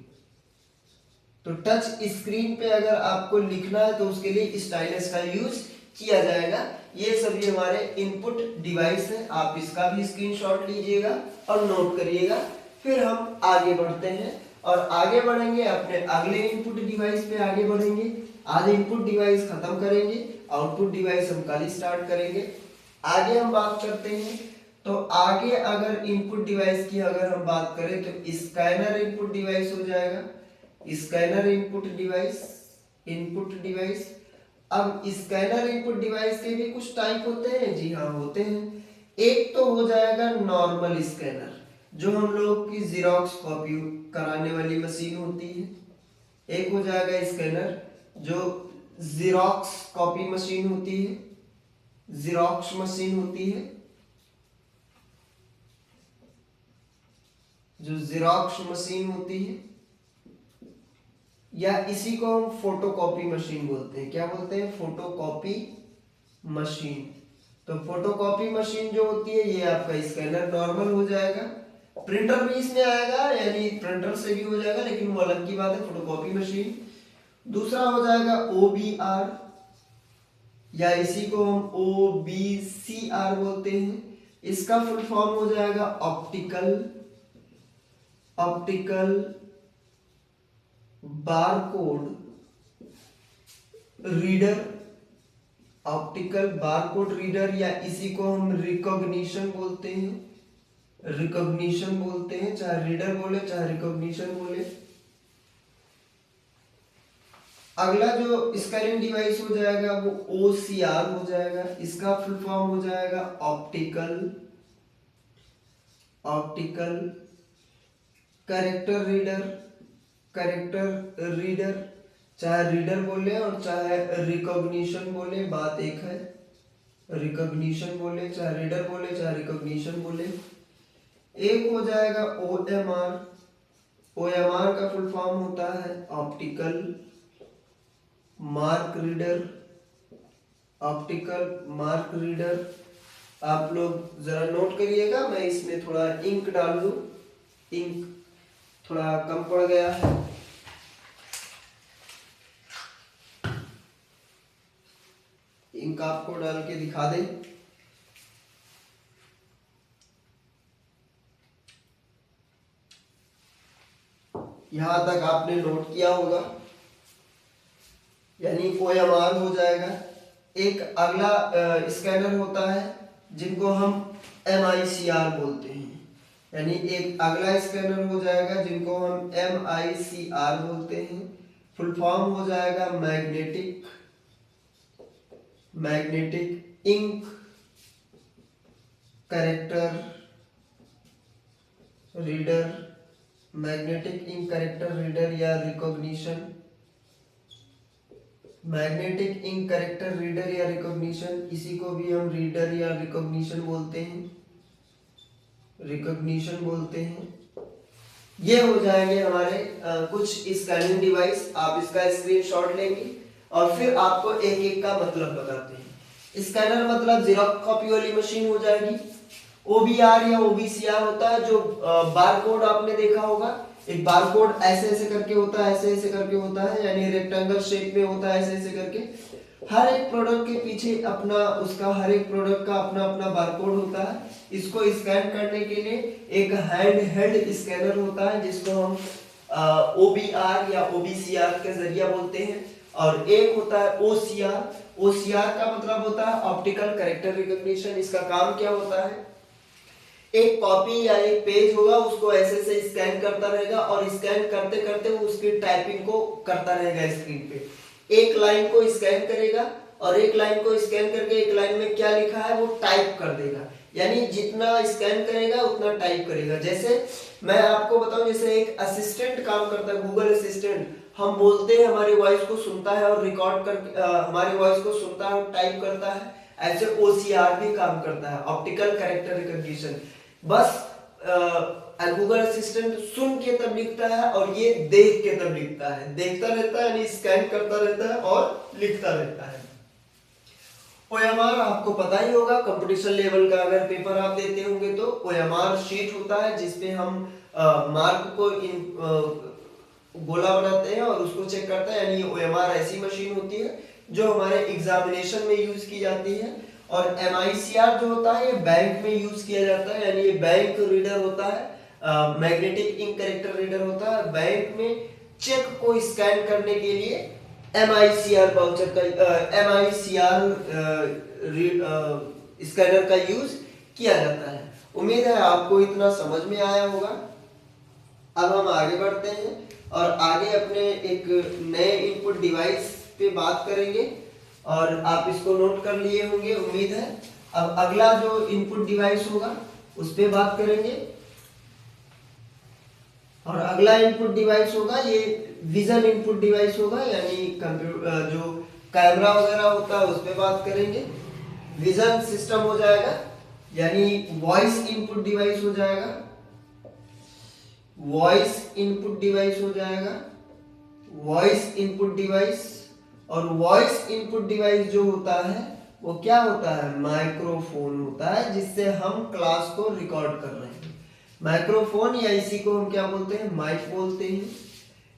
तो टच स्क्रीन पे अगर आपको लिखना है तो उसके लिए स्टाइलस का यूज किया जाएगा। ये सभी हमारे इनपुट डिवाइस है। आप इसका भी स्क्रीनशॉट लीजिएगा और नोट करिएगा। फिर हम आगे बढ़ते हैं और आगे बढ़ेंगे अपने अगले इनपुट डिवाइस पे आगे बढ़ेंगे। आज इनपुट डिवाइस खत्म करेंगे, आउटपुट डिवाइस हम कल स्टार्ट करेंगे। आगे हम बात करते हैं तो आगे अगर इनपुट डिवाइस की अगर हम बात करें तो स्कैनर इनपुट डिवाइस हो जाएगा, स्कैनर इनपुट डिवाइस। अब स्कैनर इनपुट डिवाइस के भी कुछ टाइप होते हैं, जी हाँ होते हैं। एक तो हो जाएगा नॉर्मल स्कैनर, जो हम लोग की जीरोक्स कॉपी कराने वाली मशीन होती है। एक हो जाएगा स्कैनर जो जीरोक्स कॉपी मशीन होती है, जीरोक्स मशीन होती है, जो जीरोक्स मशीन होती है, या इसी को हम फोटोकॉपी मशीन बोलते हैं। क्या बोलते हैं? Photocopy machine. तो फोटोकॉपी मशीन जो होती है ये आपका स्कैनर नॉर्मल हो जाएगा। प्रिंटर भी इसमें आएगा, यानी प्रिंटर से भी हो जाएगा, लेकिन वो अलग की बात है, फोटोकॉपी मशीन। दूसरा हो जाएगा OBR, या इसी को हम OBCR बोलते हैं। इसका फुल फॉर्म हो जाएगा optical barcode reader, optical barcode reader, या इसी को हम रिकॉग्निशन बोलते हैं, चाहे रीडर बोले चाहे रिकॉग्निशन बोले। अगला जो स्कैनिंग डिवाइस हो जाएगा वो OCR हो जाएगा। इसका फुल फॉर्म हो जाएगा ऑप्टिकल कैरेक्टर रीडर, चाहे रीडर बोले और चाहे रिकॉग्निशन बोले, बात एक है। रिकॉग्निशन बोले चाहे रीडर बोले चाहे रिकॉग्निशन बोले। एक हो जाएगा OMR का फुल फॉर्म होता है ऑप्टिकल मार्क रीडर। आप लोग जरा नोट करिएगा, मैं इसमें थोड़ा इंक डाल दूं, इंक थोड़ा कम पड़ गया है। इंक आपको डाल के दिखा दे। यहां तक आपने नोट किया होगा, यानी OMR हो जाएगा। एक अगला स्कैनर होता है जिनको हम MICR बोलते हैं, यानी एक अगला स्कैनर हो जाएगा जिनको हम MICR बोलते हैं। फुल फॉर्म हो जाएगा मैग्नेटिक इंक कैरेक्टर रीडर, या recognition. Magnetic ink character reader या रिकॉग्निशन, इसी को भी हम रीडर या रिकॉग्निशन बोलते हैं। ये हो जाएंगे हमारे कुछ स्कैनिंग डिवाइस। आप इसका स्क्रीनशॉट लेंगे और फिर आपको एक एक का मतलब बताते हैं। स्कैनर मतलब जेरॉक्स कॉपी वाली मशीन हो जाएगी। OBR या OBCR होता है जो बारकोड आपने देखा होगा, एक बारकोड ऐसे ऐसे करके होता है, ऐसे ऐसे करके होता है, यानी रेक्टेंगल शेप में होता है, ऐसे ऐसे करके। हर एक प्रोडक्ट के पीछे हर एक प्रोडक्ट का अपना अपना बारकोड होता है। इसको स्कैन करने के लिए एक हैंड हेल्ड स्कैनर होता है जिसको हम OBR या OBCR के जरिए बोलते हैं, और एक होता है OCR का मतलब होता है ऑप्टिकल कैरेक्टर रिकॉग्निशन। इसका काम क्या होता है? एक कॉपी या एक पेज होगा, उसको ऐसे से स्कैन करता रहेगा और स्कैन करते करते वो उसकी टाइपिंग को करता रहेगा स्क्रीन पे। एक लाइन को स्कैन करेगा और एक लाइन को स्कैन करके एक लाइन में क्या लिखा है वो टाइप कर देगा, यानी जितना स्कैन करेगा उतना टाइप करेगा। जैसे मैं आपको बताऊं, जैसे एक असिस्टेंट काम करता है, गूगल असिस्टेंट, हम बोलते हैं हमारी वॉइस को सुनता है और रिकॉर्ड कर हमारी वॉइस को सुनता है और टाइप करता है। ऐसे OCR भी काम करता है, ऑप्टिकल कैरेक्टर रिकॉग्निशन। बस गूगल असिस्टेंट सुन के तब लिखता है और ये देख के तब लिखता है, देखता रहता है, यानी स्कैन करता रहता है और लिखता रहता है। OMR आपको पता ही होगा, कंपटीशन लेवल का अगर पेपर आप देते होंगे तो OMR शीट होता है जिसपे हम मार्क को गोला बनाते हैं और उसको चेक करते हैं, यानी OMR ऐसी मशीन होती है जो हमारे एग्जामिनेशन में यूज की जाती है। और MICR जो होता है ये बैंक में यूज किया जाता है, यानी ये बैंक रीडर होता है, मैग्नेटिक इंक कैरेक्टर रीडर होता है। बैंक में चेक को स्कैन करने के लिए MICR स्कैनर का यूज किया जाता है। उम्मीद है आपको इतना समझ में आया होगा। अब हम आगे बढ़ते हैं और आगे अपने एक नए इनपुट डिवाइस पे बात करेंगे और आप इसको नोट कर लिए होंगे उम्मीद है। अब अगला जो इनपुट डिवाइस होगा उस पे बात करेंगे और अगला इनपुट डिवाइस होगा ये विजन इनपुट डिवाइस होगा, यानी कंप्यूटर जो कैमरा वगैरह होता है उस पे बात करेंगे। विजन सिस्टम हो जाएगा, यानी वॉइस इनपुट डिवाइस हो जाएगा, वॉइस इनपुट डिवाइस हो जाएगा, वॉइस इनपुट डिवाइस। और वॉइस इनपुट डिवाइस जो होता है वो क्या होता है, माइक्रोफोन होता है, जिससे हम क्लास को रिकॉर्ड कर रहे हैं। माइक्रोफोन या इसी को हम क्या बोलते हैं, माइक बोलते हैं।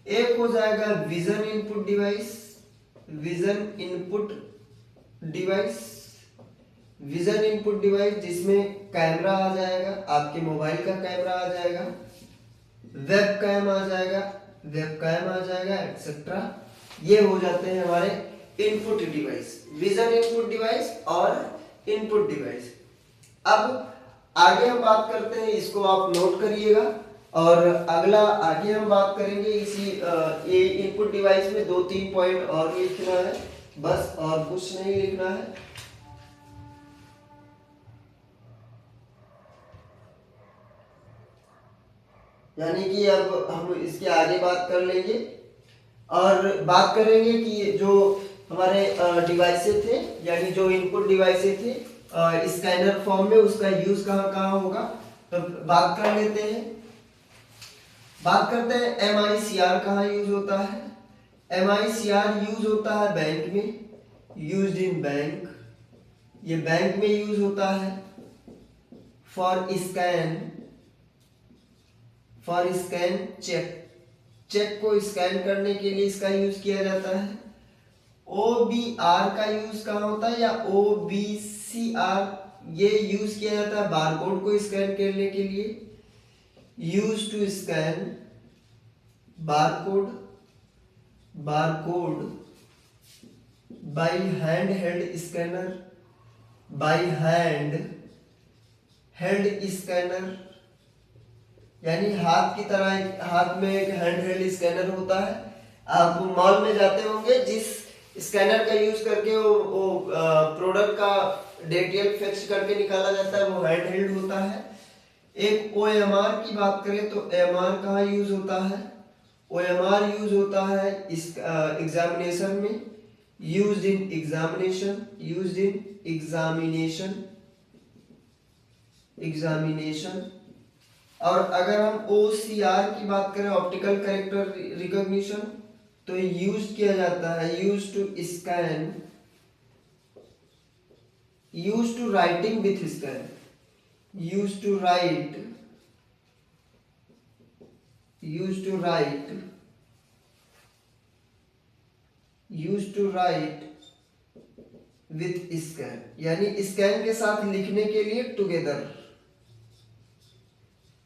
एक हो जाएगा vision input device, vision input device, vision input device जिसमें कैमरा आ जाएगा, आपके मोबाइल का कैमरा आ जाएगा, वेब कैम आ जाएगा, वेब कैम आ जाएगा एक्सेट्रा। ये हो जाते हैं हमारे input device, vision input device और इनपुट डिवाइस। अब आगे हम बात करते हैं, इसको आप नोट करिएगा। और अगला आगे हम बात करेंगे इसी ये इनपुट डिवाइस में 2-3 पॉइंट और लिखना है बस, और कुछ नहीं लिखना है। यानी कि अब हम इसके आगे बात कर लेंगे और बात करेंगे कि जो हमारे डिवाइसेस थे, यानी जो इनपुट डिवाइसेस थे स्कैनर फॉर्म में, उसका यूज कहाँ कहाँ होगा। तो बात कर लेते हैं, बात करते हैं MICR कहाँ यूज होता है। MICR यूज होता है बैंक में, यूज्ड इन बैंक, ये बैंक में यूज होता है। For scan, for scan cheque, cheque को स्कैन करने के लिए इसका यूज किया जाता है। OBR का यूज कहाँ होता है, या OBCR, ये यूज किया जाता है बारकोड को स्कैन करने के लिए। Use to scan barcode, barcode by hand held scanner, by hand held scanner, यानी हाथ की तरह, हाथ में एक हैंड हेल्ड स्कैनर होता है। आप मॉल में जाते होंगे, जिस स्कैनर का यूज करके वो प्रोडक्ट का डिटेल फिक्स करके निकाला जाता है, वो हैंड हेल्ड होता है। एक OMR की बात करें तो OMR कहाँ यूज होता है, OMR यूज होता है इस एग्जामिनेशन में, used in examination, used in examination, examination. और अगर हम OCR की बात करें, ऑप्टिकल कैरेक्टर रिकॉग्निशन, तो यूज किया जाता है, use to scan, use to writing with scan, use to write, use to write, use to write with scan, यानी स्कैन के साथ लिखने के लिए, टुगेदर,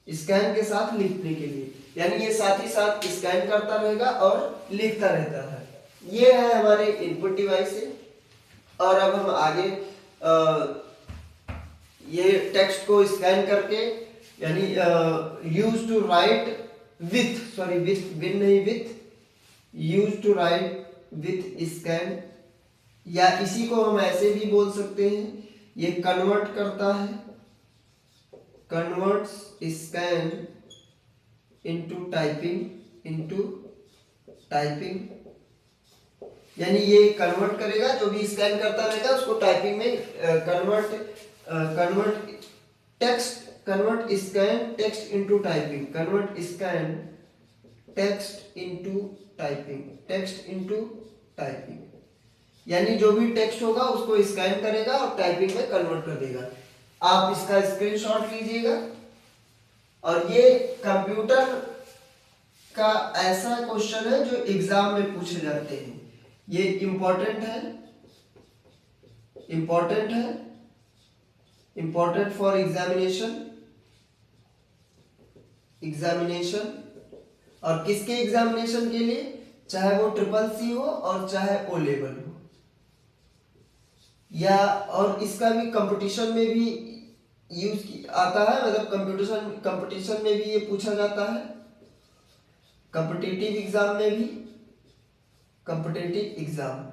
स्कैन के साथ लिखने के लिए, यानी ये साथ ही साथ स्कैन करता रहेगा और लिखता रहता है। ये है हमारे इनपुट डिवाइस है। और अब हम आगे ये टेक्स्ट को स्कैन करके, यानी use to write with, sorry with, win नहीं, with, use to write with scan, या इसी को हम ऐसे भी बोल सकते हैं, ये कन्वर्ट करता है, converts scan into typing, into typing, यानी ये कन्वर्ट करेगा, जो भी स्कैन करता रहेगा उसको टाइपिंग में convert, convert text, convert scan text into typing, convert scan text into typing, text into typing, यानी जो भी टेक्स्ट होगा उसको स्कैन करेगा और टाइपिंग में कन्वर्ट कर देगा। आप इसका स्क्रीनशॉट लीजिएगा। और ये कंप्यूटर का ऐसा क्वेश्चन है जो एग्जाम में पूछे जाते हैं, ये इंपॉर्टेंट है, इंपॉर्टेंट है, इंपॉर्टेंट फॉर एग्जामिनेशन, एग्जामिनेशन। और किसके एग्जामिनेशन के लिए, चाहे वो CCC हो और चाहे O लेवल हो, या और इसका भी कंपटीशन में भी यूज आता है, मतलब कंप्यूटेशन कंपटीशन में भी ये पूछा जाता है, कॉम्पिटिटिव एग्जाम में भी, कॉम्पिटिटिव एग्जाम,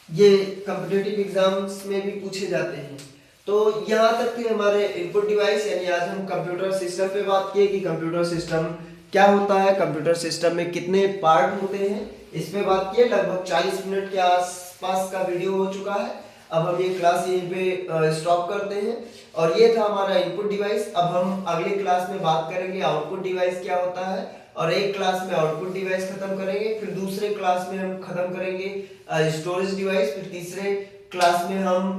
ये कॉम्पिटिटिव एग्जाम्स में भी पूछे जाते हैं। तो यहाँ तक कि हमारे इनपुट डिवाइस, यानी आज हम कंप्यूटर सिस्टम पे बात किए कि कंप्यूटर सिस्टम क्या होता है, कंप्यूटर सिस्टम में कितने पार्ट होते हैं, इस पे बात किए। लगभग 40 मिनट के आसपास का वीडियो हो चुका है। अब हम ये क्लास यहीं पे स्टॉप करते हैं। और ये था हमारा इनपुट डिवाइस। अब हम अगले क्लास में बात करेंगे आउटपुट डिवाइस क्या होता है, और एक क्लास में आउटपुट डिवाइस खत्म करेंगे, फिर दूसरे क्लास में हम खत्म करेंगे स्टोरेज डिवाइस, फिर तीसरे क्लास में हम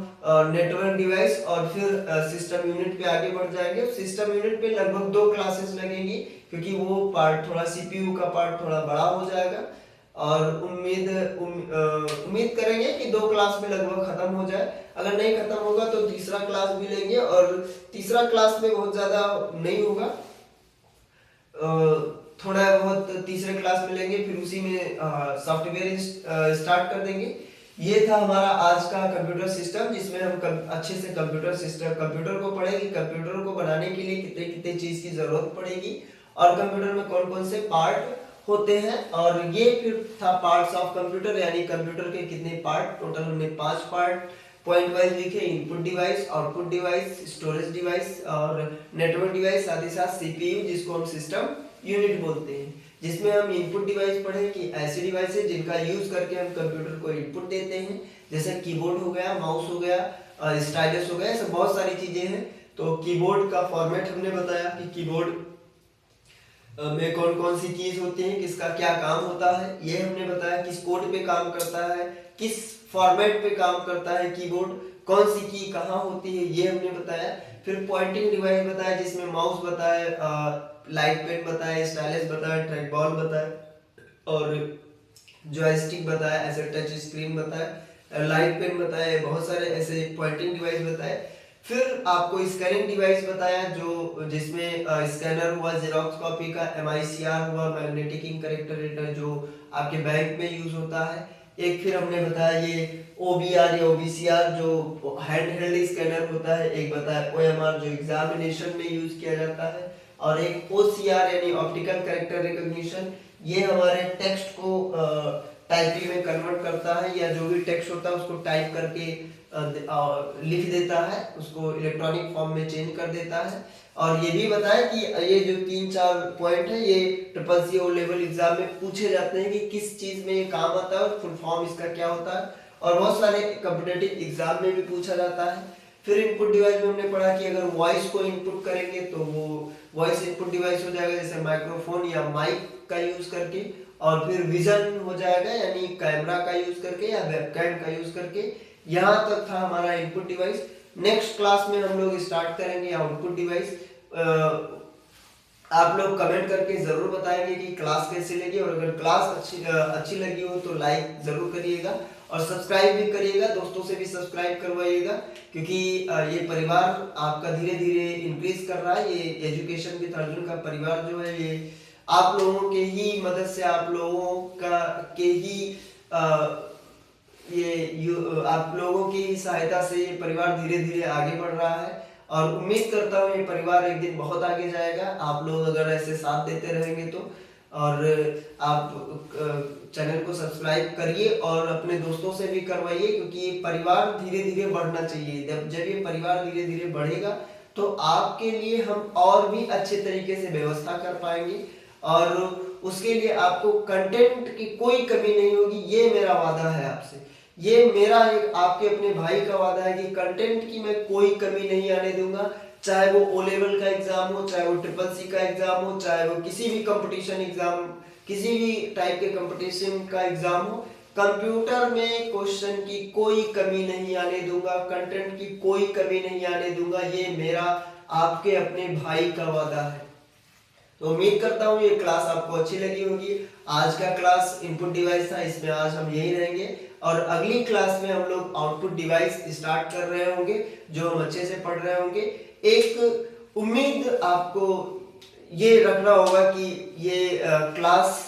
नेटवर्क डिवाइस, और फिर सिस्टम यूनिट पे आगे बढ़ जाएंगे। सिस्टम यूनिट पे लगभग 2 क्लासेस लगेंगी, क्योंकि वो पार्ट थोड़ा सीपीयू का पार्ट थोड़ा बड़ा हो जाएगा, और उम्मीद करेंगे कि 2 क्लास में लगभग खत्म हो जाए। अगर नहीं खत्म होगा तो तीसरा क्लास भी लेंगे, और तीसरा क्लास में बहुत ज्यादा नहीं होगा, थोड़ा बहुत तीसरे क्लास में लेंगे, फिर उसी में सॉफ्टवेयर स्टार्ट कर देंगे। ये था हमारा आज का कंप्यूटर सिस्टम, जिसमें हम अच्छे से कंप्यूटर को पढ़ेंगे, कंप्यूटर को बनाने के लिए कितने कितने चीज की जरूरत पड़ेगी, और कंप्यूटर में कौन कौन से पार्ट होते हैं। और ये फिर था पार्ट्स ऑफ कंप्यूटर, यानी कंप्यूटर के कितने पार्ट, टोटल हमने 5 पार्ट पॉइंट वाइज लिखे, input device, output device, storage device और नेटवर्क डिवाइस, साथ ही साथ सीपीयू जिसको हम सिस्टम यूनिट बोलते हैं। जिसमें हम इनपुट डिवाइस पढ़े कि ऐसी डिवाइस है जिनका यूज करके हम कंप्यूटर को इनपुट देते हैं, जैसे कीबोर्ड हो गया, माउस हो गया, स्टाइलस हो गया, ऐसे बहुत सारी चीजें हैं। तो कीबोर्ड का फॉर्मेट हमने बताया कि कीबोर्ड में कौन कौन सी चीज होती है, किसका क्या काम होता है, ये हमने बताया। किस कोड पे काम करता है, किस फॉर्मेट पे काम करता है कीबोर्ड, कौन सी की कहाँ होती है, ये हमने बताया। फिर पॉइंटिंग डिवाइस बताया, जिसमें माउस बताए, लाइट पेन बताए, स्टाइलस बताए, ट्रैक बॉल बताए, और जॉयस्टिक बताया, ऐसे टच स्क्रीन बताया, लाइट पेन बताए, बहुत सारे ऐसे पॉइंटिंग डिवाइस बताए। फिर आपको स्कैनिंग डिवाइस बताया, जो जिसमें स्कैनर हुआ, जेरोक्स कॉपी का, MICR हुआ, मैग्नेटिक इंक करेक्टर रीडर, जो आपके बैंक में यूज होता है। एक फिर हमने बताया ये OBR या OBCR जो हैंड हेल्ड स्कैनर होता है। एक बताया OMR जो एग्जामिनेशन में यूज किया जाता है, और एक OCR यानी ऑप्टिकल कैरेक्टर रिकॉग्निशन, ये हमारे टेक्स्ट को टाइपिंग में कन्वर्ट करता है, या जो भी टेक्स्ट होता है उसको टाइप करके लिख देता है, उसको इलेक्ट्रॉनिक फॉर्म में चेंज कर देता है। और ये भी बताया कि ये जो 3-4 पॉइंट है, ये ट्रिपल ओ लेवल एग्जाम में पूछे जाते हैं कि किस चीज में ये काम आता है और फुल फॉर्म इसका क्या होता है, और बहुत सारे कॉम्पिटिटिव एग्जाम में भी पूछा जाता है। फिर इनपुट डिवाइस में हमने पढ़ा कि अगर वॉइस को इनपुट करेंगे तो वो वॉइस इनपुट डिवाइस हो जाएगा, जैसे माइक्रोफोन या माइक का यूज करके। और फिर विजन हो जाएगा, यानी कैमरा का यूज करके या वेबकैम का यूज करके। यहाँ तक था हमारा इनपुट डिवाइस। नेक्स्ट क्लास में हम लोग स्टार्ट करेंगे आउटपुट डिवाइस। आप लोग कमेंट करके जरूर बताएंगे कि क्लास कैसी लगी, और अगर क्लास अच्छी लगी हो तो लाइक जरूर करिएगा, और सब्सक्राइब भी करिएगा, दोस्तों से भी सब्सक्राइब करवाइएगा, क्योंकि ये परिवार आपका धीरे धीरे इंक्रीज कर रहा है। ये एजुकेशन विद अर्जुन का परिवार जो है, ये आप लोगों के ही मदद से, आप लोगों का के ही आप लोगों की सहायता से ये परिवार धीरे धीरे आगे बढ़ रहा है, और उम्मीद करता हूँ ये परिवार एक दिन बहुत आगे जाएगा। आप लोग अगर ऐसे साथ देते रहेंगे तो। और आप चैनल को सब्सक्राइब करिए और अपने दोस्तों से भी करवाइए, क्योंकि ये परिवार धीरे धीरे बढ़ना चाहिए। जब ये परिवार धीरे धीरे बढ़ेगा तो आपके लिए हम और भी अच्छे तरीके से व्यवस्था कर पाएंगे, और उसके लिए आपको कंटेंट की कोई कमी नहीं होगी। ये मेरा वादा है आपसे, ये मेरा एक आपके अपने भाई का वादा है कि कंटेंट की मैं कोई कमी नहीं आने दूंगा। चाहे वो O लेवल का एग्जाम हो, चाहे वो CCC का एग्जाम हो, चाहे वो किसी भी कंपटीशन एग्जाम, किसी भी टाइप के कंपटीशन का एग्जाम हो, कंप्यूटर में क्वेश्चन की कोई कमी नहीं आने दूंगा, कंटेंट की कोई कमी नहीं आने दूंगा। ये मेरा आपके अपने भाई का वादा है। तो उम्मीद करता हूँ ये क्लास आपको अच्छी लगी होगी। आज का क्लास इनपुट डिवाइस था, इसमें आज हम यही रहेंगे, और अगली क्लास में हम लोग आउटपुट डिवाइस स्टार्ट कर रहे होंगे, जो हम अच्छे से पढ़ रहे होंगे। एक उम्मीद आपको ये रखना होगा कि ये क्लास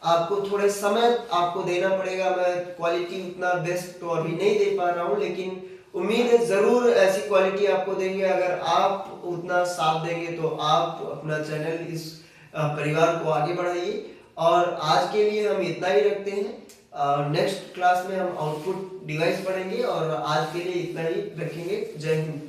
आपको थोड़े समय आपको देना पड़ेगा। मैं क्वालिटी उतना बेस्ट तो अभी नहीं दे पा रहा हूँ, लेकिन उम्मीद है जरूर ऐसी क्वालिटी आपको देंगे। अगर आप उतना साथ देंगे तो आप अपना चैनल, इस परिवार को आगे बढ़ाइए। और आज के लिए हम इतना ही रखते हैं। नेक्स्ट क्लास में हम आउटपुट डिवाइस पढ़ेंगे और आज के लिए इतना ही रखेंगे। जय हिंद।